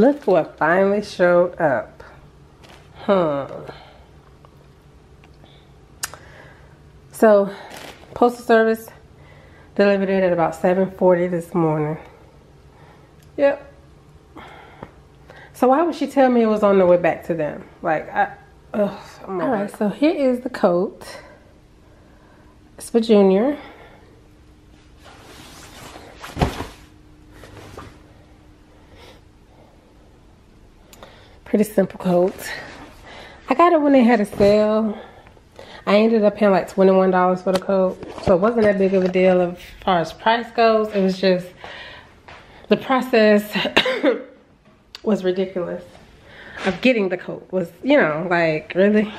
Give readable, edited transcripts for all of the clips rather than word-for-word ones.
Look what finally showed up. So, postal service delivered it at about 7:40 this morning. Yep. So why would she tell me it was on the way back to them? Like, Alright, so here is the coat. It's for Junior. Pretty simple coat. I got it when they had a sale. I ended up paying like $21 for the coat. So it wasn't that big of a deal as far as price goes. It was just the process was ridiculous of getting the coat. Was, you know, like, really?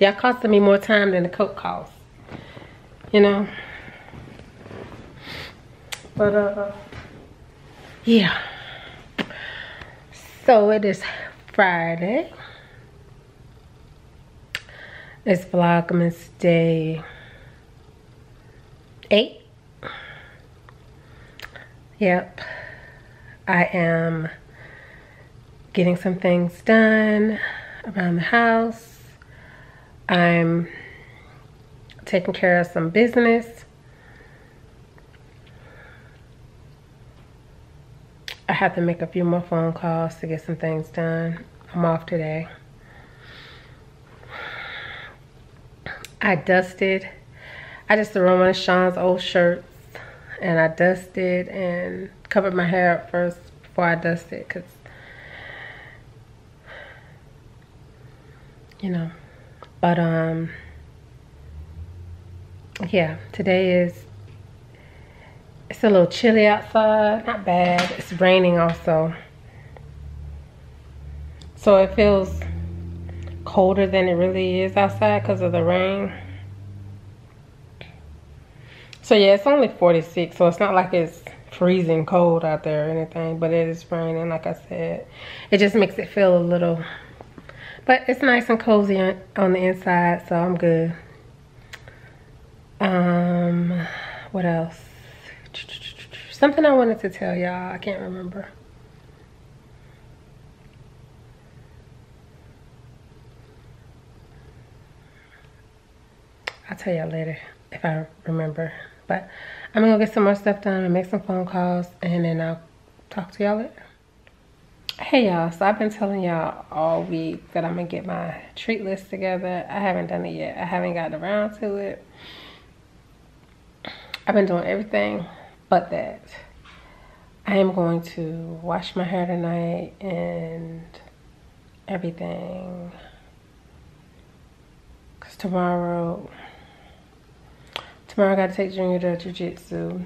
Y'all costing me more time than the coat costs. You know? But, yeah. So it is Friday. It's VLOGMAS day 8. Yep. I am getting some things done around the house. I'm taking care of some business. I have to make a few more phone calls to get some things done. I'm off today. I just threw on one of Sean's old shirts, and I dusted and covered my hair up first before I dusted, because, you know, but yeah, today it's a little chilly outside. Not bad. It's raining also, so it feels colder than it really is outside because of the rain. So yeah, it's only 46, so it's not like it's freezing cold out there or anything, but it is raining, like I said. It just makes it feel a little, but it's nice and cozy on the inside, so I'm good. What else? Something I wanted to tell y'all, I can't remember. I'll tell y'all later if I remember. But I'm gonna get some more stuff done and make some phone calls, and then I'll talk to y'all later. Hey y'all, so I've been telling y'all all week that I'm gonna get my treat list together. I haven't done it yet. I haven't gotten around to it. I've been doing everything but that. I am going to wash my hair tonight and everything. Cause tomorrow I gotta take Junior to jiu-jitsu.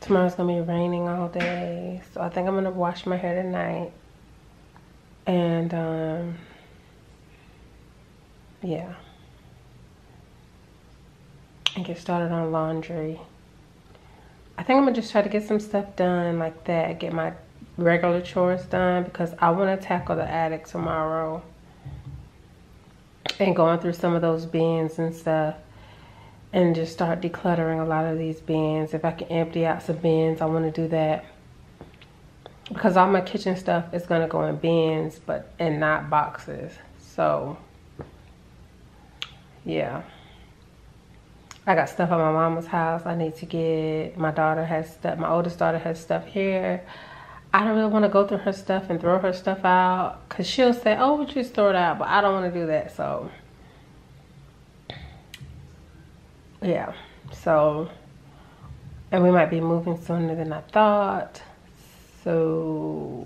Tomorrow's gonna be raining all day, so I think I'm gonna wash my hair tonight. And yeah, and get started on laundry. I think I'm gonna just try to get some stuff done like that, get my regular chores done, because I want to tackle the attic tomorrow and going through some of those bins and stuff, and just start decluttering a lot of these bins. If I can empty out some bins, I want to do that, because all my kitchen stuff is going to go in bins and not boxes. So yeah, I got stuff at my mama's house I need to get. My daughter has stuff, my oldest daughter has stuff here. I don't really want to go through her stuff and throw her stuff out, because she'll say, oh, would you just throw it out? But I don't want to do that. So yeah, so, and we might be moving sooner than I thought. So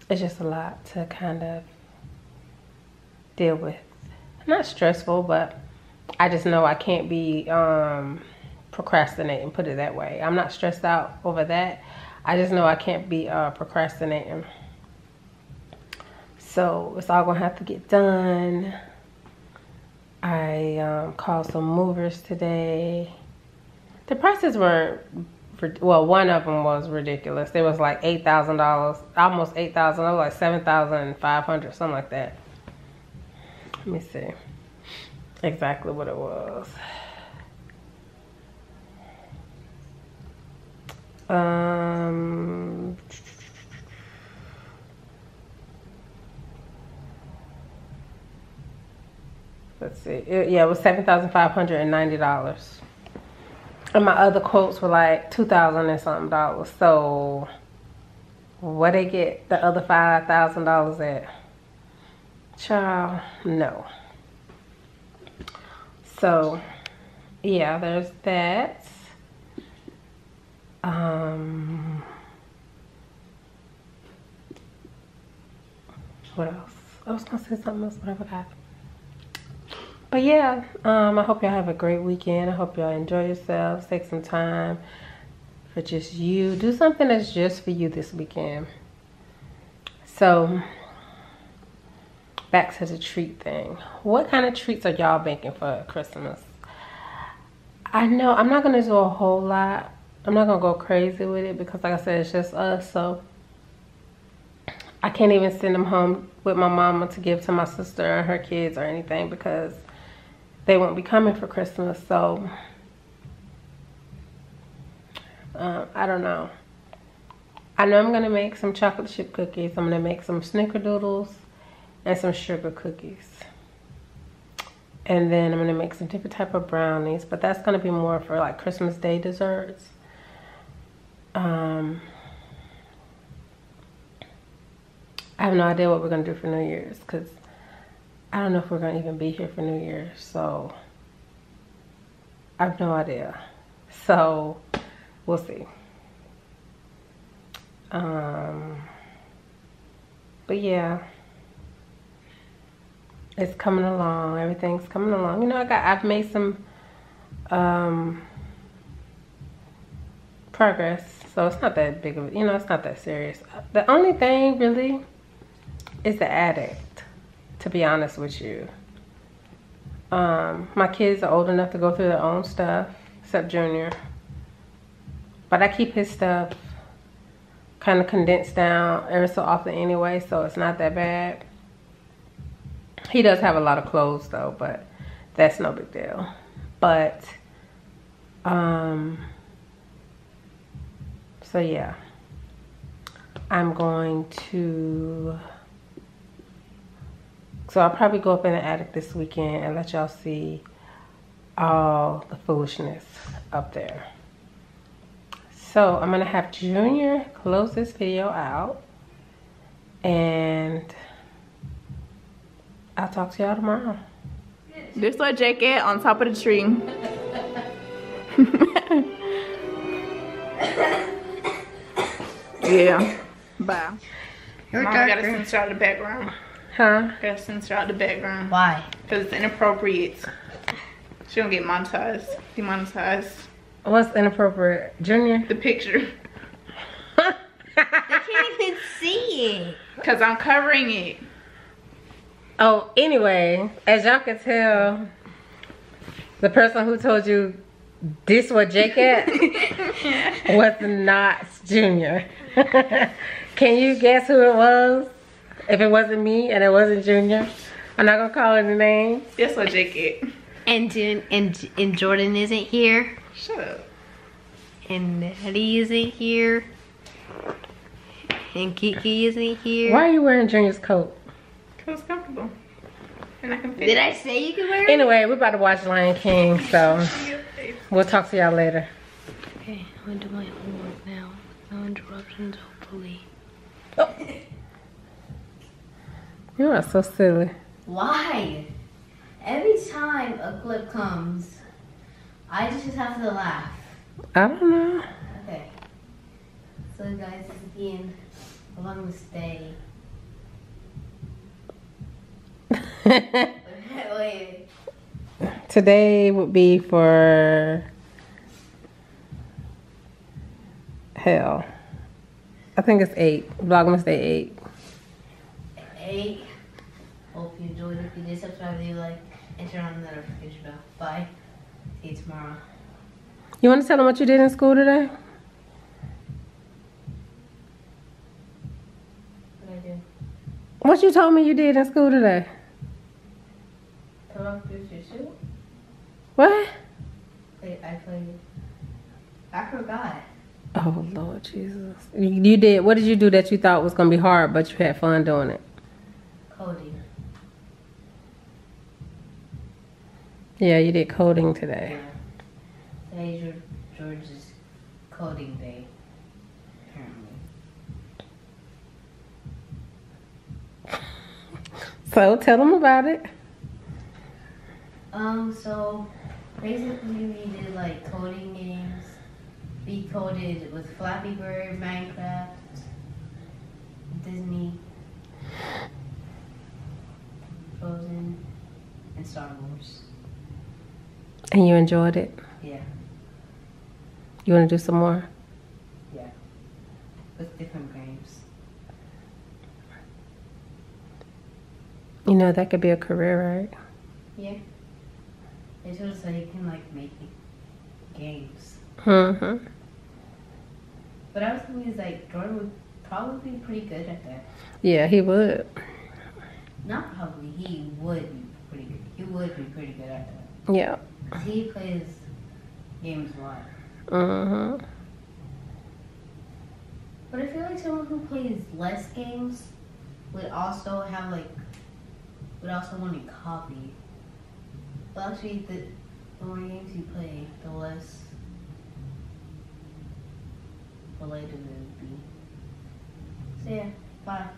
it's just a lot to kind of deal with. Not stressful, but I just know I can't be procrastinating, put it that way. I'm not stressed out over that. I just know I can't be procrastinating. So it's all gonna have to get done. I called some movers today. The prices weren't well, one of them was ridiculous. It was like $8,000, almost $8,000, like $7,500, something like that. Let me see exactly what it was. Let's see. Yeah, it was $7,590. And my other quotes were like $2,000 and something dollars. So where they get the other $5,000 at? Child, no. So yeah, there's that. What else? I was gonna say something else, but I forgot. But yeah, I hope y'all have a great weekend. I hope y'all enjoy yourselves. Take some time for just you. Do something that's just for you this weekend. So, back to the treat thing. What kind of treats are y'all making for Christmas? I know I'm not going to do a whole lot. I'm not going to go crazy with it because, like I said, it's just us. So, I can't even send them home with my mama to give to my sister and her kids or anything because they won't be coming for Christmas. So I don't know. I know I'm gonna make some chocolate chip cookies. I'm gonna make some snickerdoodles and some sugar cookies, and then I'm gonna make some different type of brownies, but that's gonna be more for like Christmas Day desserts. I have no idea what we're gonna do for New Year's because I don't know if we're gonna even be here for New Year's, so I have no idea. So we'll see. But yeah, it's coming along. Everything's coming along. You know, I've made some progress, so it's not that big of, you know, it's not that serious. The only thing really is the attic, to be honest with you. My kids are old enough to go through their own stuff, except Junior. But I keep his stuff kind of condensed down every so often anyway, so it's not that bad. He does have a lot of clothes though, but that's no big deal. But, so yeah. I'm going to... So I'll probably go up in the attic this weekend and let y'all see all the foolishness up there. So I'm gonna have Junior close this video out, and I'll talk to y'all tomorrow. This what jacket on top of the tree. Yeah. Bye. Mom gotta censor out the background. Huh? Gotta censor out the background. Why? Because it's inappropriate. She gonna get monetized, demonetized. What's inappropriate? Junior? The picture. They can't even see it. Because I'm covering it. Oh, anyway, as y'all can tell, the person who told you this what Jake at was not Junior. Can you guess who it was? If it wasn't me and it wasn't Junior, I'm not gonna call any names. That's what Jake it. And Jordan isn't here. Shut up. And Daddy isn't here. And Kiki isn't here. Why are you wearing Junior's coat? Because it's comfortable. And I can fit Did it. I say you could wear it? Anyway, we're about to watch Lion King, so we'll talk to y'all later. Okay, I'm gonna do my homework now. No interruptions, hopefully. Oh. You are so silly. Why? Every time a clip comes, I just have to laugh. I don't know. Okay. So guys, this is the end of VLOGMAS Day. Wait. Today would be for hell. I think it's 8. VLOGMAS Day 8. 8. Hope you enjoyed it. If you did, subscribe, leave a like, and turn on the notification bell. Bye. See you tomorrow. You want to tell them what you did in school today? What you told me you did in school today? Put up your shoe. What? I played. I forgot. Oh, Lord Jesus. You did. What did you do that you thought was going to be hard, but you had fun doing it? Coding. Yeah, you did coding today. Yeah. Today's George's coding day. Apparently. So, tell them about it. So basically we did like coding games. We coded with Flappy Bird, Minecraft, Disney, Frozen, and Star Wars. And you enjoyed it? Yeah. You want to do some more? Yeah. With different games. You know, that could be a career, right? Yeah. They told us that you can like make games. Mm-hmm. But I was thinking is like Jordan would probably be pretty good at that. Yeah, he would. Not probably, he would be pretty good. He would be pretty good at that. Yeah. 'Cause he plays games a lot. Mm-hmm. But I feel like someone who plays less games would also have like would also want to copy. But actually, the more games you play, the less related it would be. So yeah, bye.